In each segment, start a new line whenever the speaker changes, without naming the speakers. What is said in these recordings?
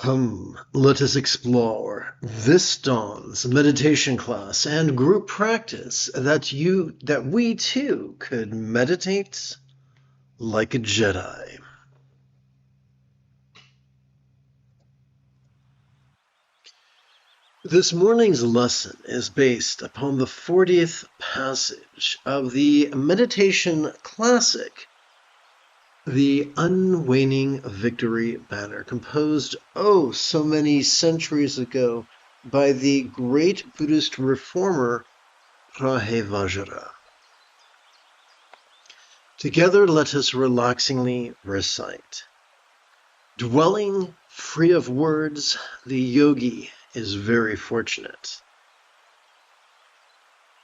Come, let us explore this dawn's meditation class and group practice that we too could meditate like a Jedi. This morning's lesson is based upon the 40th passage of the meditation classic, The Unwaning Victory Banner, composed so many centuries ago by the great Buddhist reformer Vajra. Together let us relaxingly recite. Dwelling free of words, the yogi is very fortunate.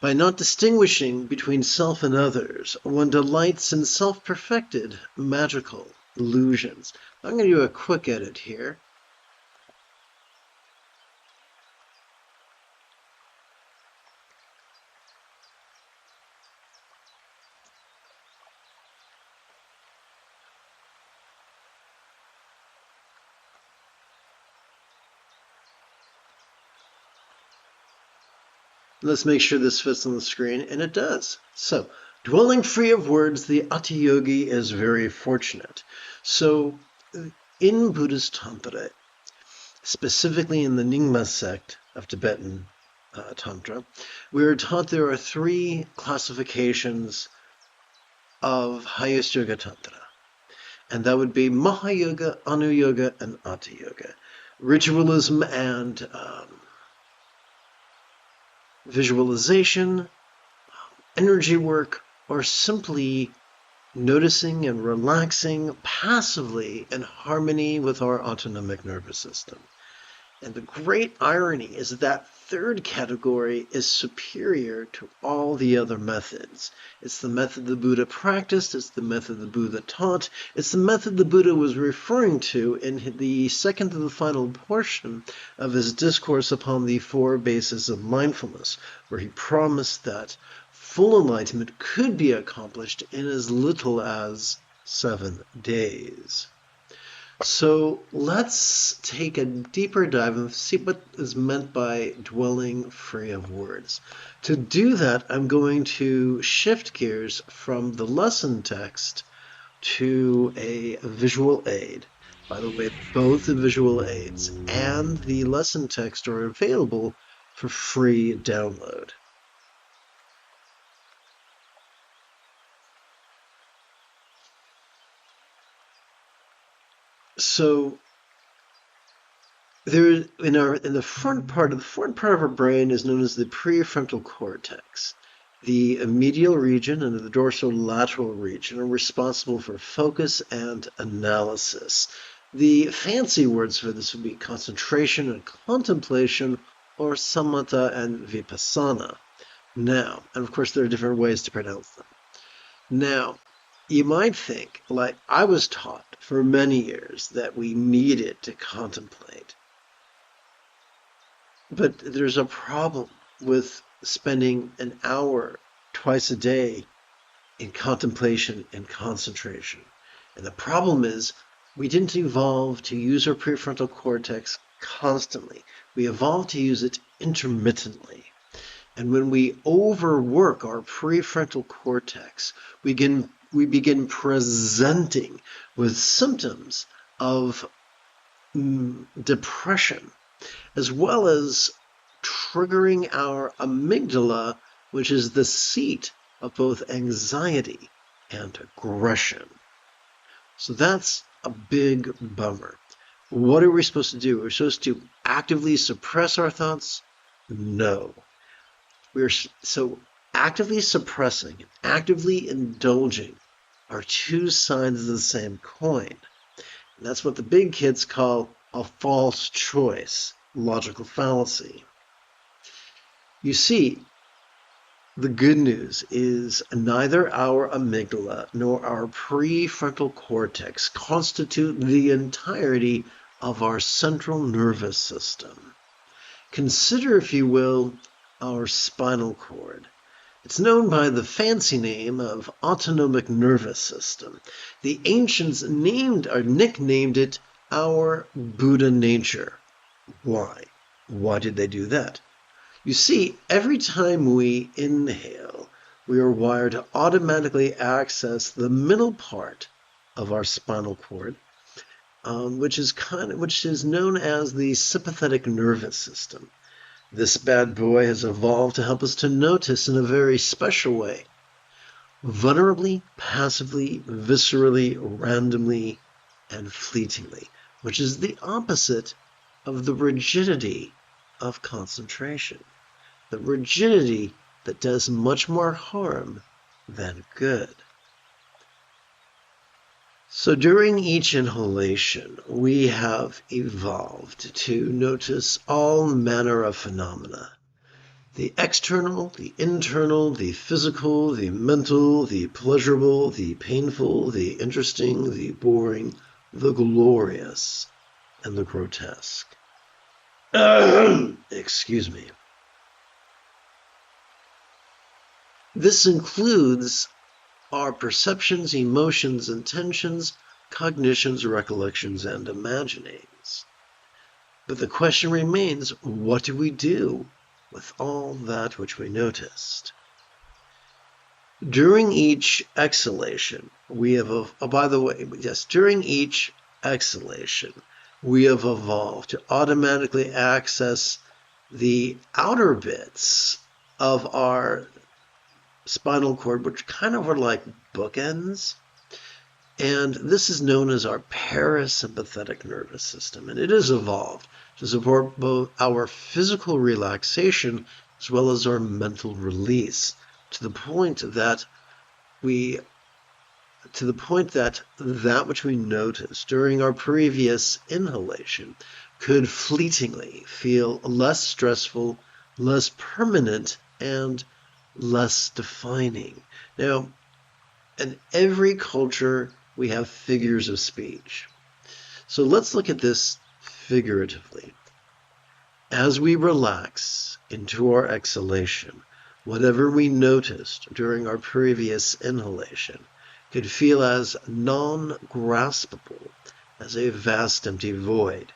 By not distinguishing between self and others, one delights in self-perfected magical illusions. I'm going to do a quick edit here. Let's make sure this fits on the screen, and it does. So, dwelling free of words, the Ati Yogi is very fortunate. So, in Buddhist Tantra, specifically in the Nyingma sect of Tibetan Tantra, we are taught there are three classifications of highest yoga Tantra. And that would be Mahayoga, Anuyoga, and Ati Yoga. Ritualism and visualization, energy work, or simply noticing and relaxing passively in harmony with our autonomic nervous system. And the great irony is that third category is superior to all the other methods. It's the method the Buddha practiced, it's the method the Buddha taught, it's the method the Buddha was referring to in the second to the final portion of his discourse upon the 4 bases of mindfulness, where he promised that full enlightenment could be accomplished in as little as 7 days. So let's take a deeper dive and see what is meant by dwelling free of words. To do that, I'm going to shift gears from the lesson text to a visual aid. By the way, both the visual aids and the lesson text are available for free download. So there, in the front part of our brain is known as the prefrontal cortex. The medial region and the dorsolateral region are responsible for focus and analysis. The fancy words for this would be concentration and contemplation, or samatha and vipassana. Now, and of course there are different ways to pronounce them. Now, you might think, like I was taught for many years, that we needed to contemplate. But there's a problem with spending an hour twice a day in contemplation and concentration. And the problem is we didn't evolve to use our prefrontal cortex constantly. We evolved to use it intermittently. And when we overwork our prefrontal cortex, we begin presenting with symptoms of depression, as well as triggering our amygdala, which is the seat of both anxiety and aggression. So that's a big bummer. What are we supposed to do? We're supposed to actively suppress our thoughts? No. So actively suppressing and actively indulging are two sides of the same coin. And that's what the big kids call a false choice, logical fallacy. You see, the good news is neither our amygdala nor our prefrontal cortex constitute the entirety of our central nervous system. Consider, if you will, our spinal cord. It's known by the fancy name of autonomic nervous system. The ancients nicknamed it our Buddha nature. Why? Why did they do that? You see, every time we inhale, we are wired to automatically access the middle part of our spinal cord, which is known as the sympathetic nervous system. This bad boy has evolved to help us to notice in a very special way, vulnerably, passively, viscerally, randomly, and fleetingly, which is the opposite of the rigidity of concentration. The rigidity that does much more harm than good. So during each inhalation, we have evolved to notice all manner of phenomena. The external, the internal, the physical, the mental, the pleasurable, the painful, the interesting, the boring, the glorious, and the grotesque. Excuse me. This includes our perceptions, emotions, intentions, cognitions, recollections, and imaginings. But the question remains, what do we do with all that which we noticed? During each exhalation, during each exhalation, we have evolved to automatically access the outer bits of our spinal cord, which kind of are like bookends. And this is known as our parasympathetic nervous system. And it has evolved to support both our physical relaxation as well as our mental release, to the point that that which we noticed during our previous inhalation could fleetingly feel less stressful, less permanent, and less defining. Now, in every culture, we have figures of speech. So let's look at this figuratively. As we relax into our exhalation, whatever we noticed during our previous inhalation could feel as non-graspable as a vast empty void.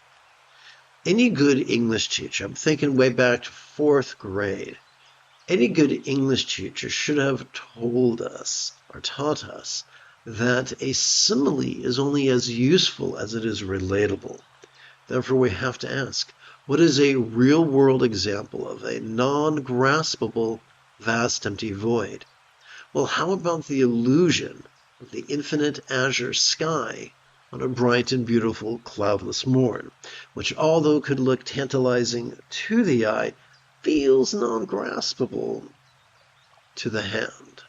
Any good English teacher, I'm thinking way back to 4th grade, any good English teacher should have told us or taught us that a simile is only as useful as it is relatable. Therefore, we have to ask, what is a real-world example of a non-graspable, vast empty void? Well, how about the illusion of the infinite azure sky on a bright and beautiful cloudless morn, which, although could look tantalizing to the eye, feels non-graspable to the hand?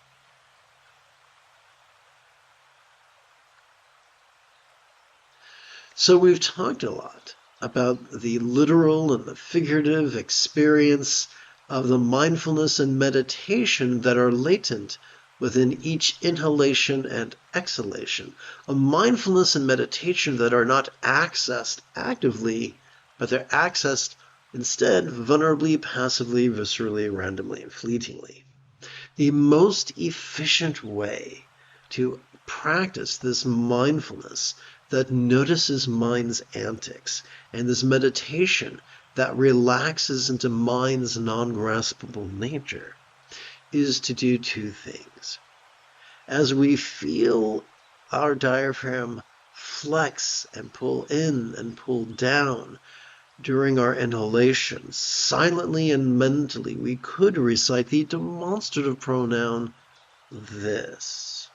So we've talked a lot about the literal and the figurative experience of the mindfulness and meditation that are latent within each inhalation and exhalation. A mindfulness and meditation that are not accessed actively, but they're accessed instead vulnerably, passively, viscerally, randomly, and fleetingly. The most efficient way to practice this mindfulness that notices mind's antics and this meditation that relaxes into mind's non-graspable nature is to do two things. As we feel our diaphragm flex and pull in and pull down during our inhalation, silently and mentally, we could recite the demonstrative pronoun this.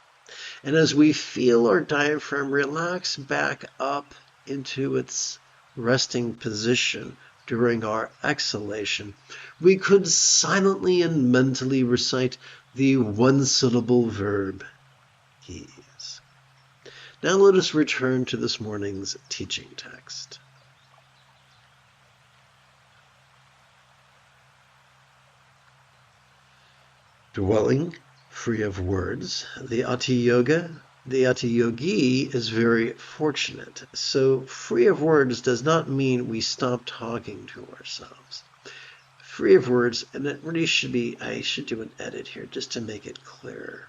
And as we feel our diaphragm relax back up into its resting position during our exhalation, we could silently and mentally recite the one-syllable verb, ease. Now let us return to this morning's teaching text. Dwelling free of words, the Ati-yogi is very fortunate. So free of words does not mean we stop talking to ourselves. Free of words, and it really should be, I should do an edit here just to make it clearer.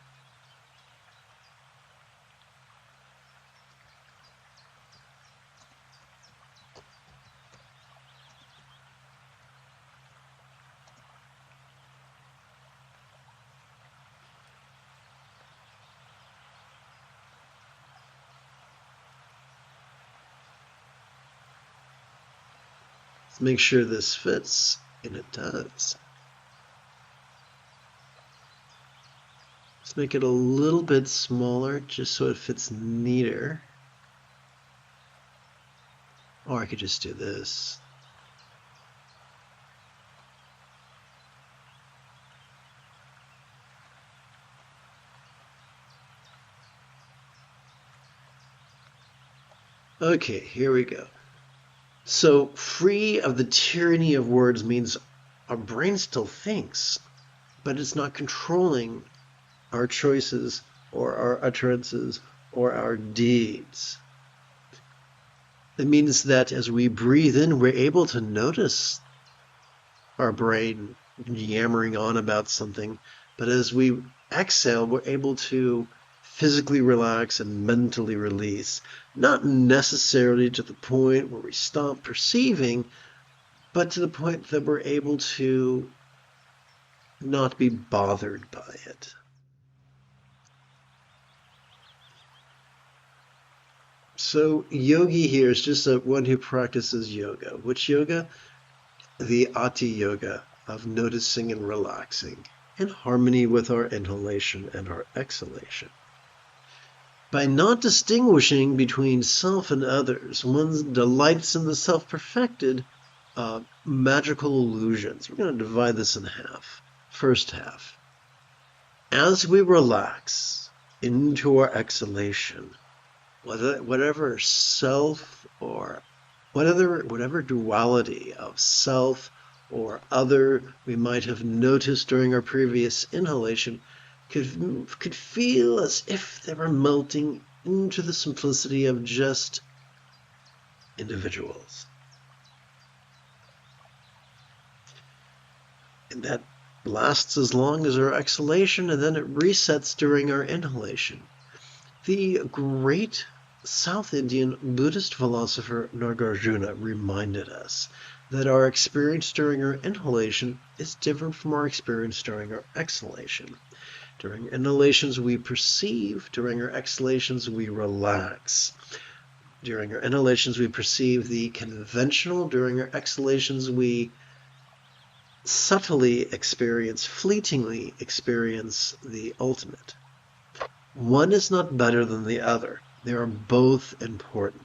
Let's make sure this fits, and it does. Let's make it a little bit smaller just so it fits neater. Or I could just do this. Okay, here we go. So free of the tyranny of words means our brain still thinks, but it's not controlling our choices or our utterances or our deeds. It means that as we breathe in, we're able to notice our brain yammering on about something, but as we exhale, we're able to physically relax and mentally release, not necessarily to the point where we stop perceiving, but to the point that we're able to not be bothered by it. So yogi here is just one who practices yoga. Which yoga? The Ati yoga of noticing and relaxing in harmony with our inhalation and our exhalation. By not distinguishing between self and others, one delights in the self-perfected magical illusions. We're going to divide this in half. First half. As we relax into our exhalation, whatever self or whatever duality of self or other we might have noticed during our previous inhalation could feel as if they were melting into the simplicity of just individuals. And that lasts as long as our exhalation, and then it resets during our inhalation. The great South Indian Buddhist philosopher Nagarjuna reminded us that our experience during our inhalation is different from our experience during our exhalation. During inhalations, we perceive. During our exhalations, we relax. During our inhalations, we perceive the conventional. During our exhalations, we subtly experience, fleetingly experience the ultimate. One is not better than the other. They are both important.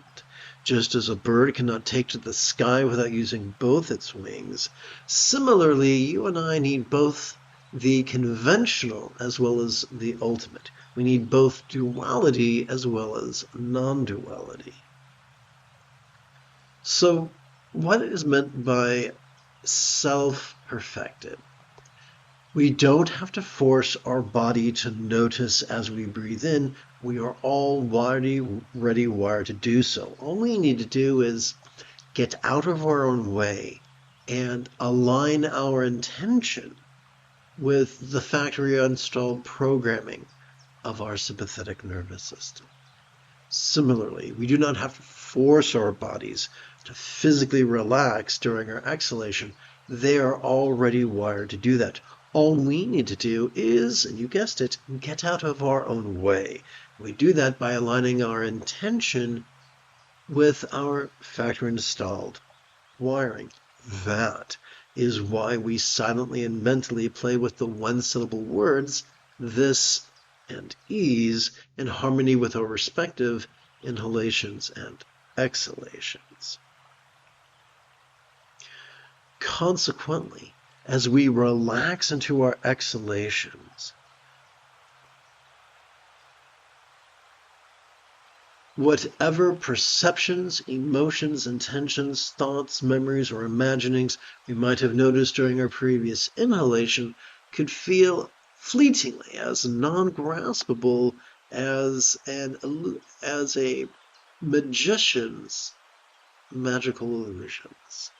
Just as a bird cannot take to the sky without using both its wings, similarly, you and I need both the conventional as well as the ultimate. We need both duality as well as non-duality. So, what is meant by self-perfected? We don't have to force our body to notice as we breathe in. We are already wired to do so. All we need to do is get out of our own way and align our intention with the factory installed programming of our sympathetic nervous system. Similarly, we do not have to force our bodies to physically relax during our exhalation. They are already wired to do that. All we need to do is, and you guessed it, get out of our own way. We do that by aligning our intention with our factory installed wiring. That is why we silently and mentally play with the one-syllable words this and ease in harmony with our respective inhalations and exhalations. Consequently, as we relax into our exhalations, whatever perceptions, emotions, intentions, thoughts, memories, or imaginings we might have noticed during our previous inhalation could feel fleetingly as non-graspable as a magician's magical illusions.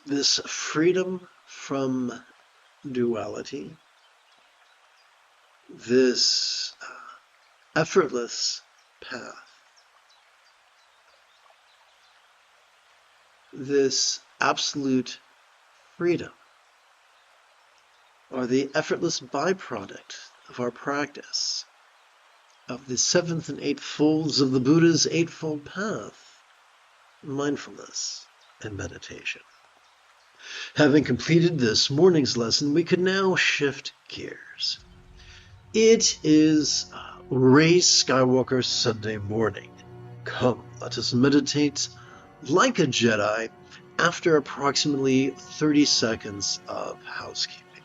This freedom from duality, this effortless path, this absolute freedom, are the effortless byproduct of our practice of the seventh and eighth folds of the Buddha's Eightfold Path, mindfulness and meditation. Having completed this morning's lesson, we can now shift gears. It is Rey Skywalker Sunday morning. Come, let us meditate like a Jedi after approximately 30 seconds of housekeeping.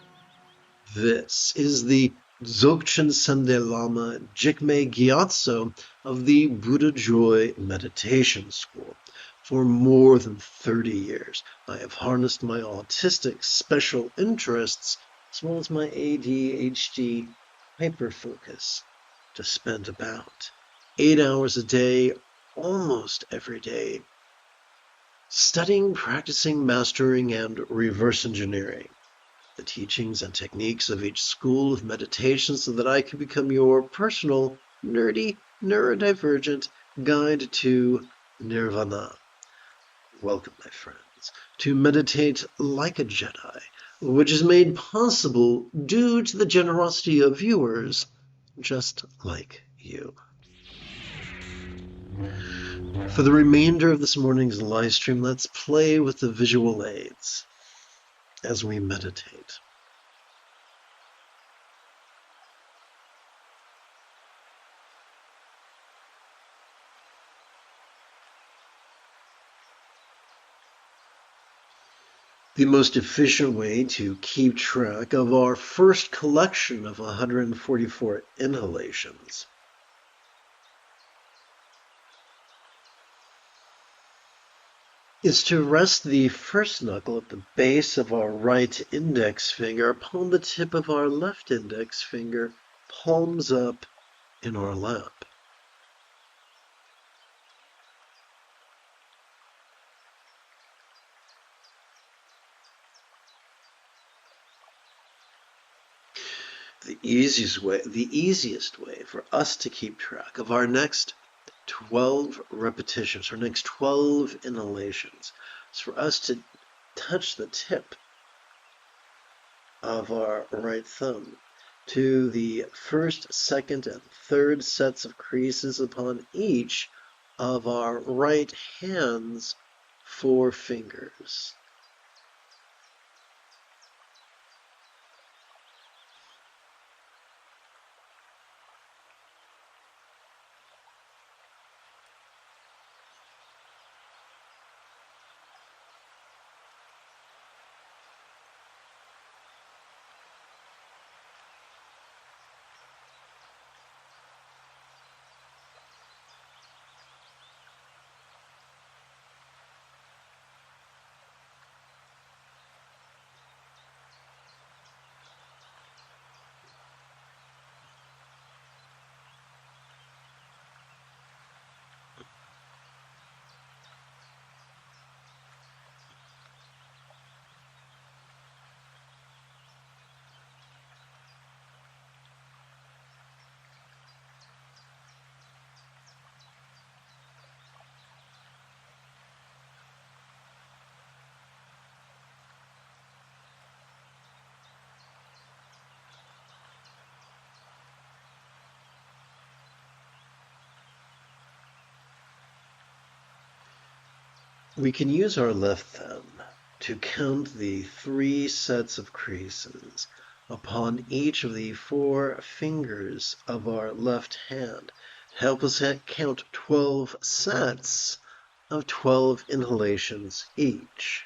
This is the Dzogchen Sunday Lama Jigme Gyatso of the Buddha Joy Meditation School. For more than 30 years, I have harnessed my autistic special interests as well as my ADHD hyperfocus to spend about 8 hours a day, almost every day, studying, practicing, mastering, and reverse engineering the teachings and techniques of each school of meditation so that I can become your personal, nerdy, neurodivergent guide to nirvana. Welcome, my friends, to Meditate Like a Jedi, which is made possible due to the generosity of viewers just like you. For the remainder of this morning's live stream, let's play with the visual aids as we meditate. The most efficient way to keep track of our first collection of 144 inhalations is to rest the first knuckle at the base of our right index finger upon the tip of our left index finger, palms up in our lap. The easiest way for us to keep track of our next 12 repetitions, our next 12 inhalations, is for us to touch the tip of our right thumb to the first, second, and third sets of creases upon each of our right hand's 4 fingers. We can use our left thumb to count the 3 sets of creases upon each of the 4 fingers of our left hand. Help us count 12 sets of 12 inhalations each.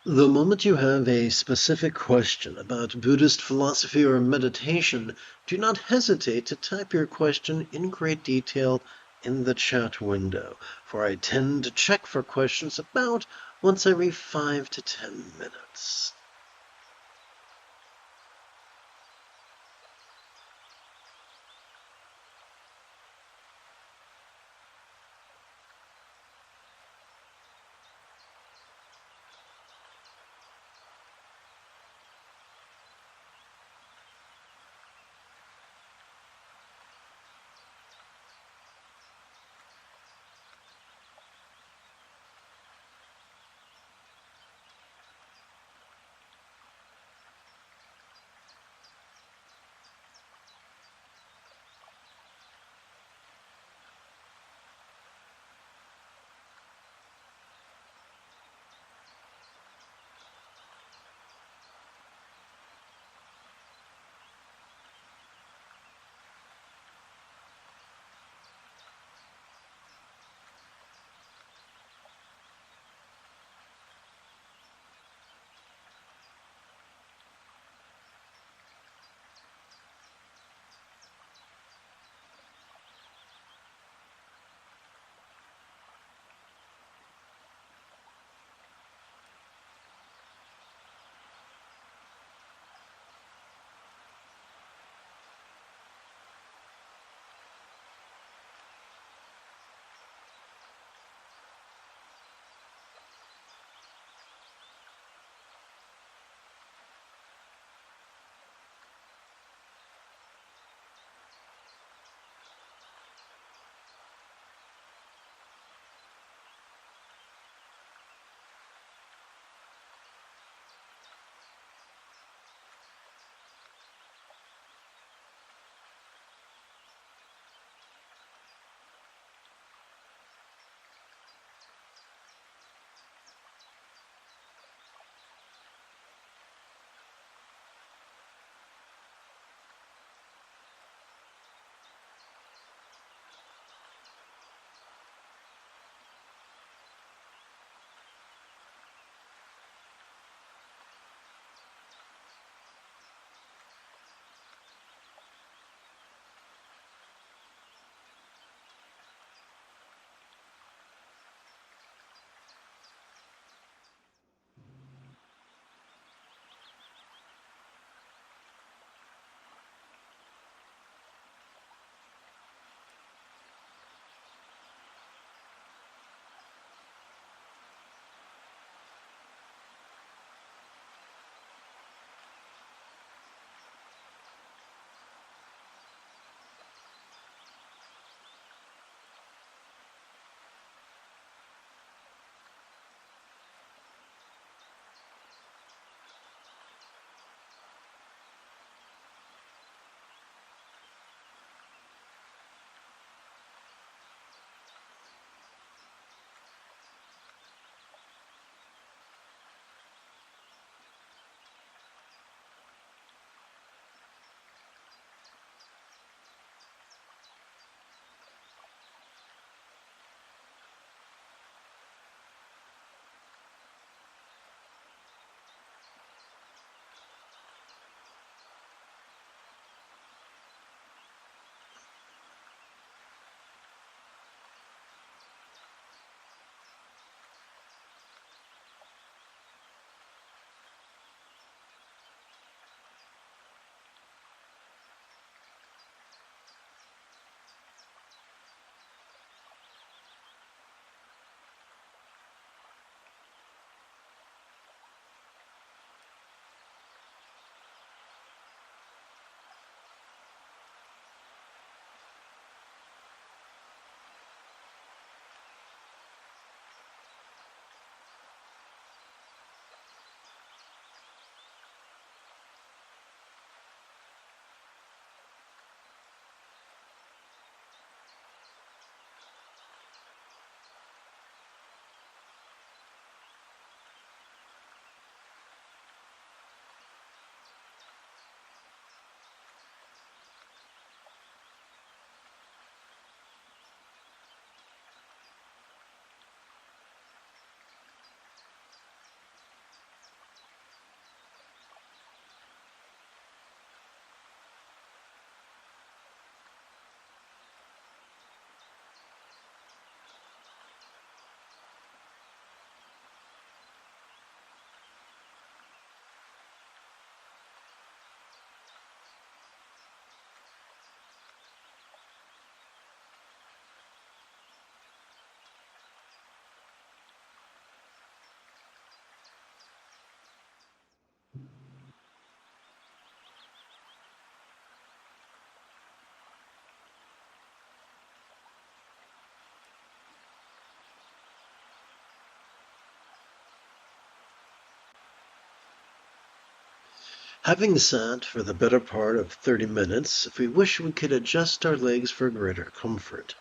The moment you have a specific question about Buddhist philosophy or meditation, do not hesitate to type your question in great detail in the chat window, for I tend to check for questions about once every 5 to 10 minutes. Having sat for the better part of 30 minutes, if we wish, we could adjust our legs for greater comfort.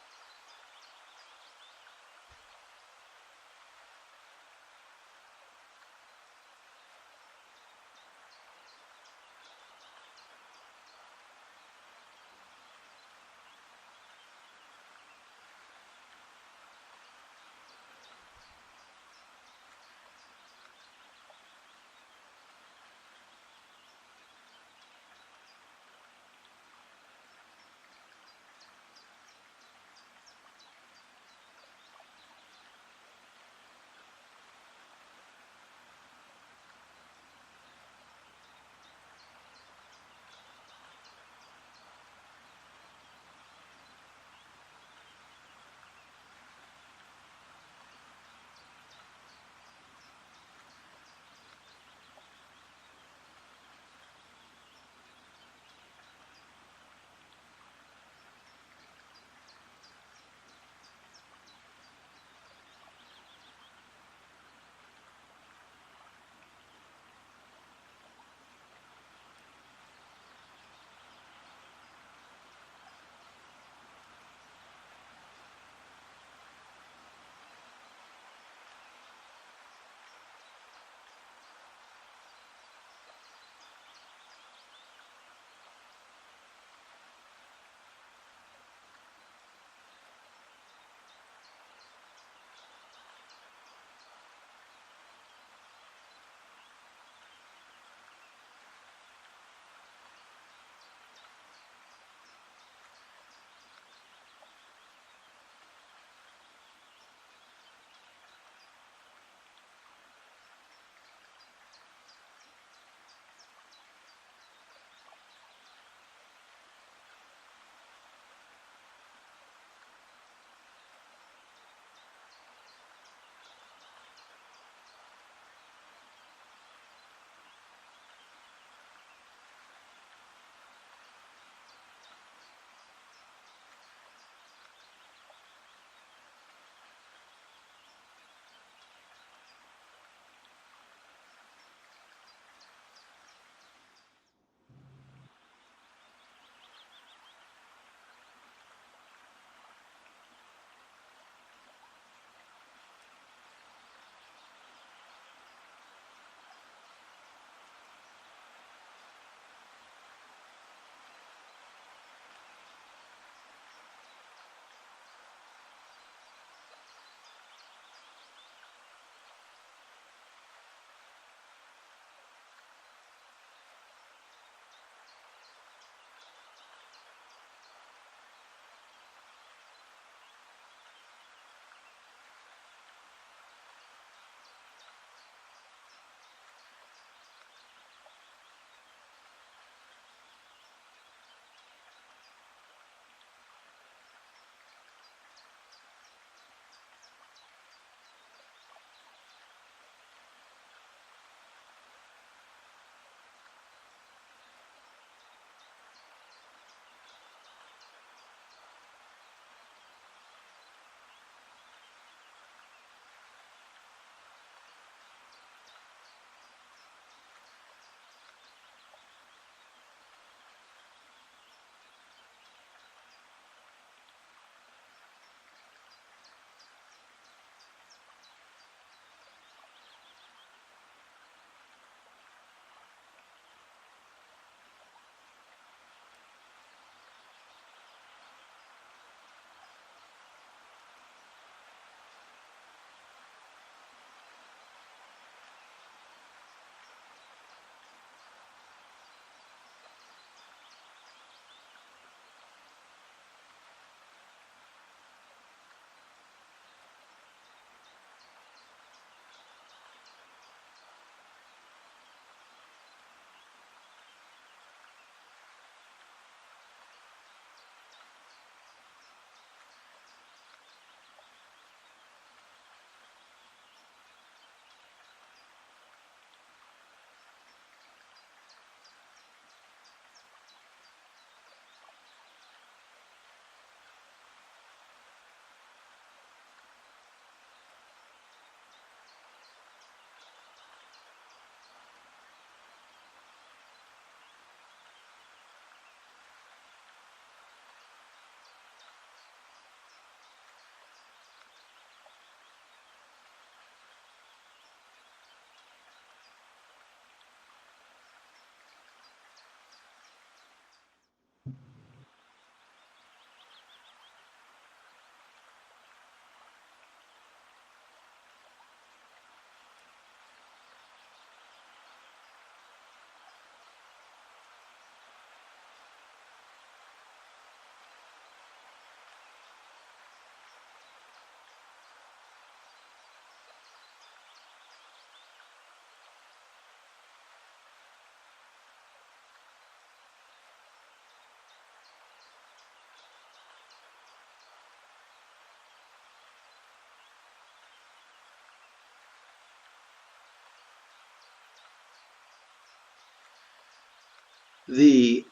The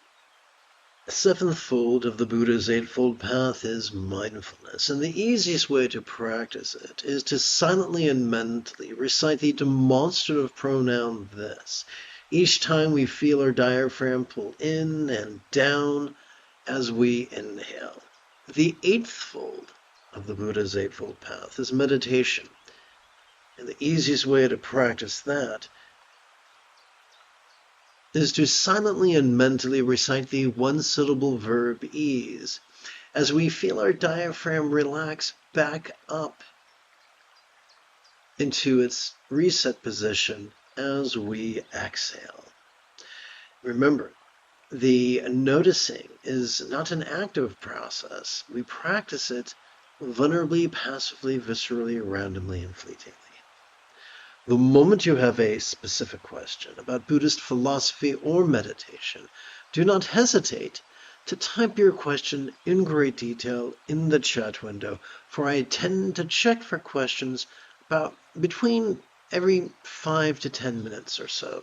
seventh fold of the Buddha's Eightfold Path is mindfulness, and the easiest way to practice it is to silently and mentally recite the demonstrative pronoun this each time we feel our diaphragm pull in and down as we inhale. The eighth fold of the Buddha's Eightfold Path is meditation, and the easiest way to practice that is to silently and mentally recite the one-syllable verb ease as we feel our diaphragm relax back up into its reset position as we exhale. Remember, the noticing is not an active process. We practice it vulnerably, passively, viscerally, randomly, and fleetingly. The moment you have a specific question about Buddhist philosophy or meditation, do not hesitate to type your question in great detail in the chat window, for I tend to check for questions about between every 5 to 10 minutes or so.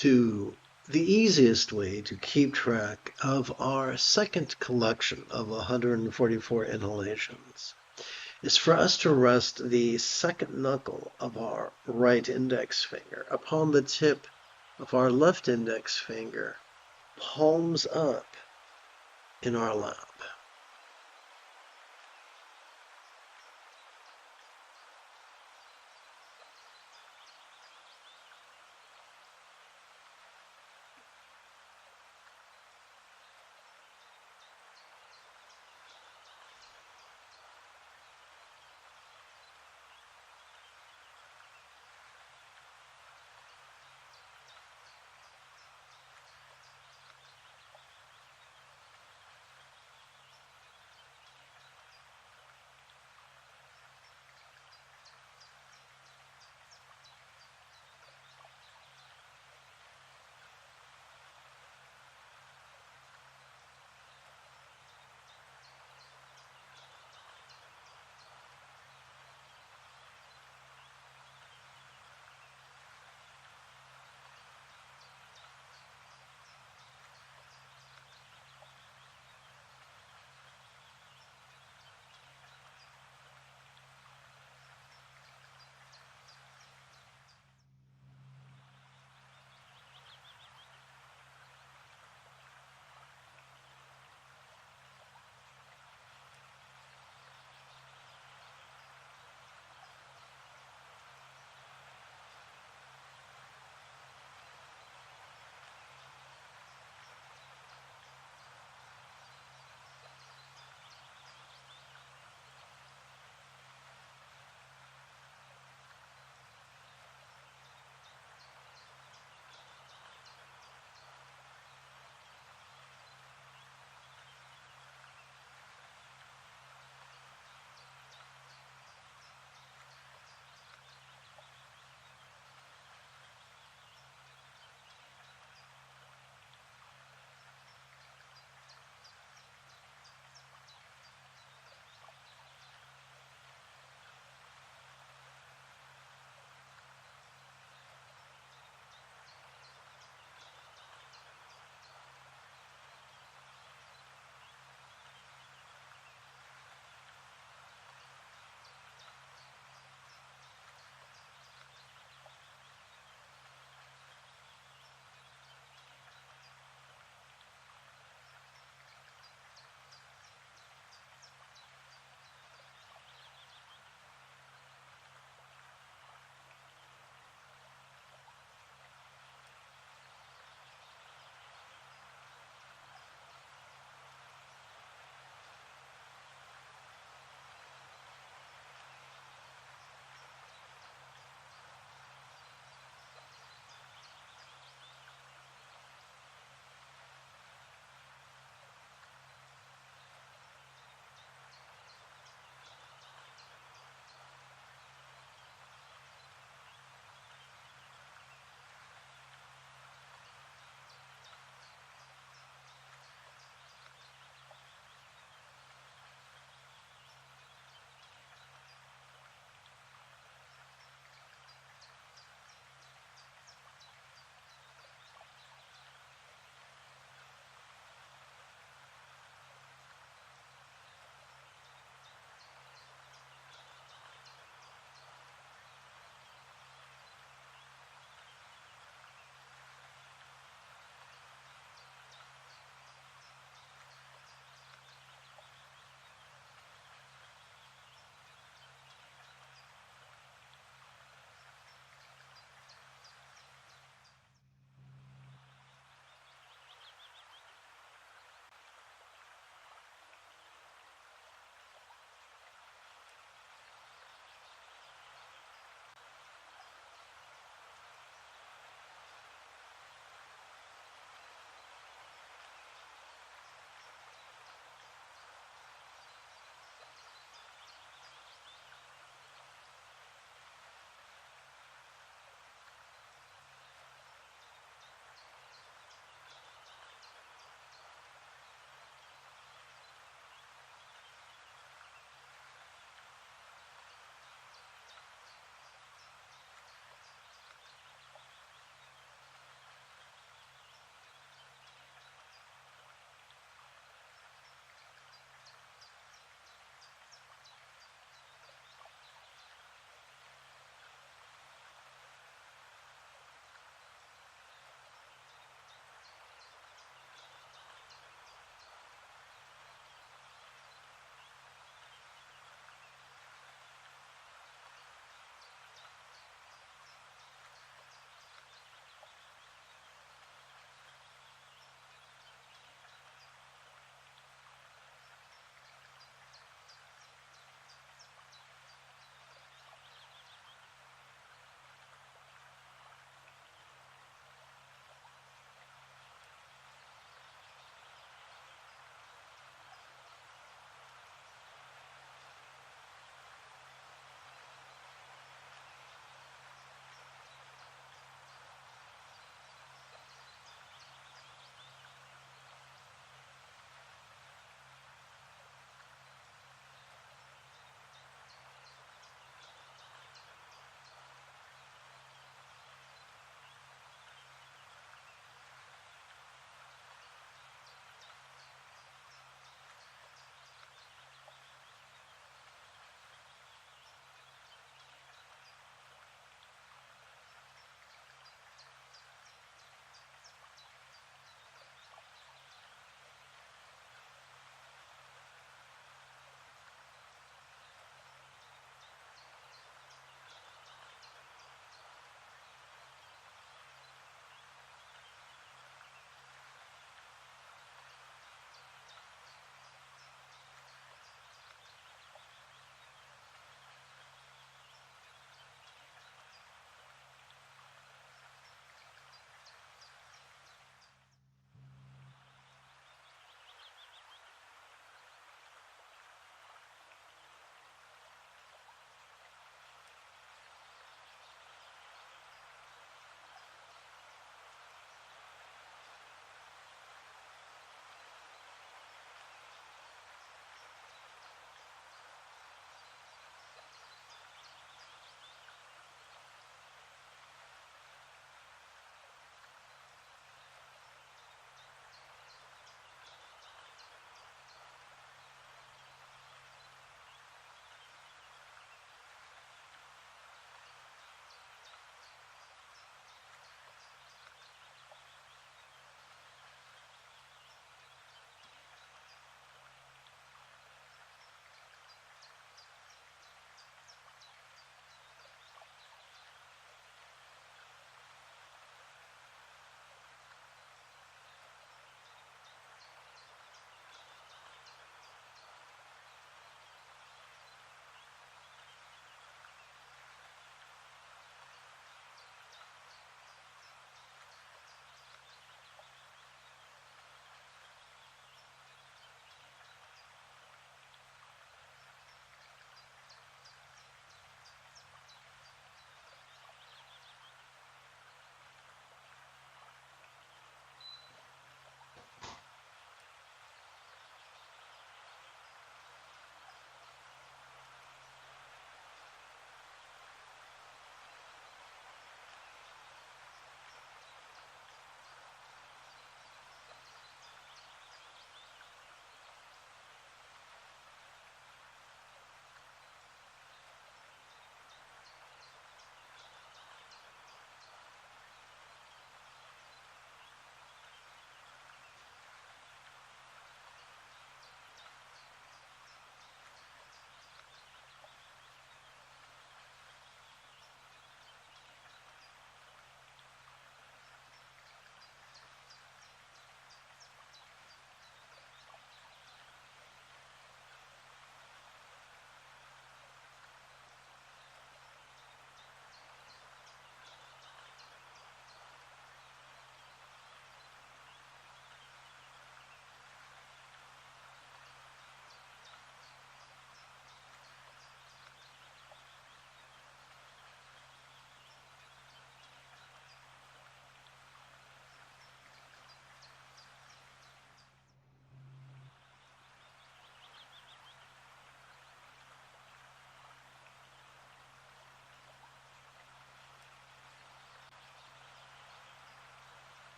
to the easiest way to keep track of our second collection of 144 inhalations is for us to rest the second knuckle of our right index finger upon the tip of our left index finger, palms up in our lap.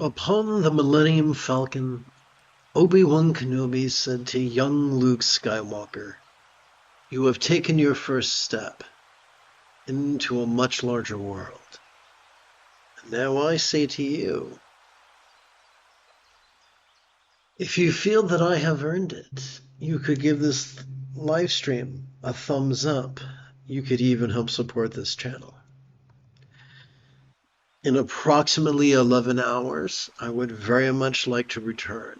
Upon the Millennium Falcon, Obi-Wan Kenobi said to young Luke Skywalker, "You have taken your first step into a much larger world. And now I say to you, if you feel that I have earned it, you could give this live stream a thumbs up. You could even help support this channel. In approximately 11 hours, I would very much like to return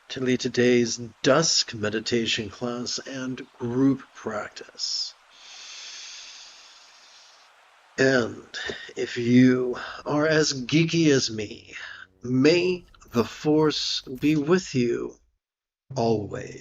to lead today's dusk meditation class and group practice. And if you are as geeky as me, may the Force be with you always."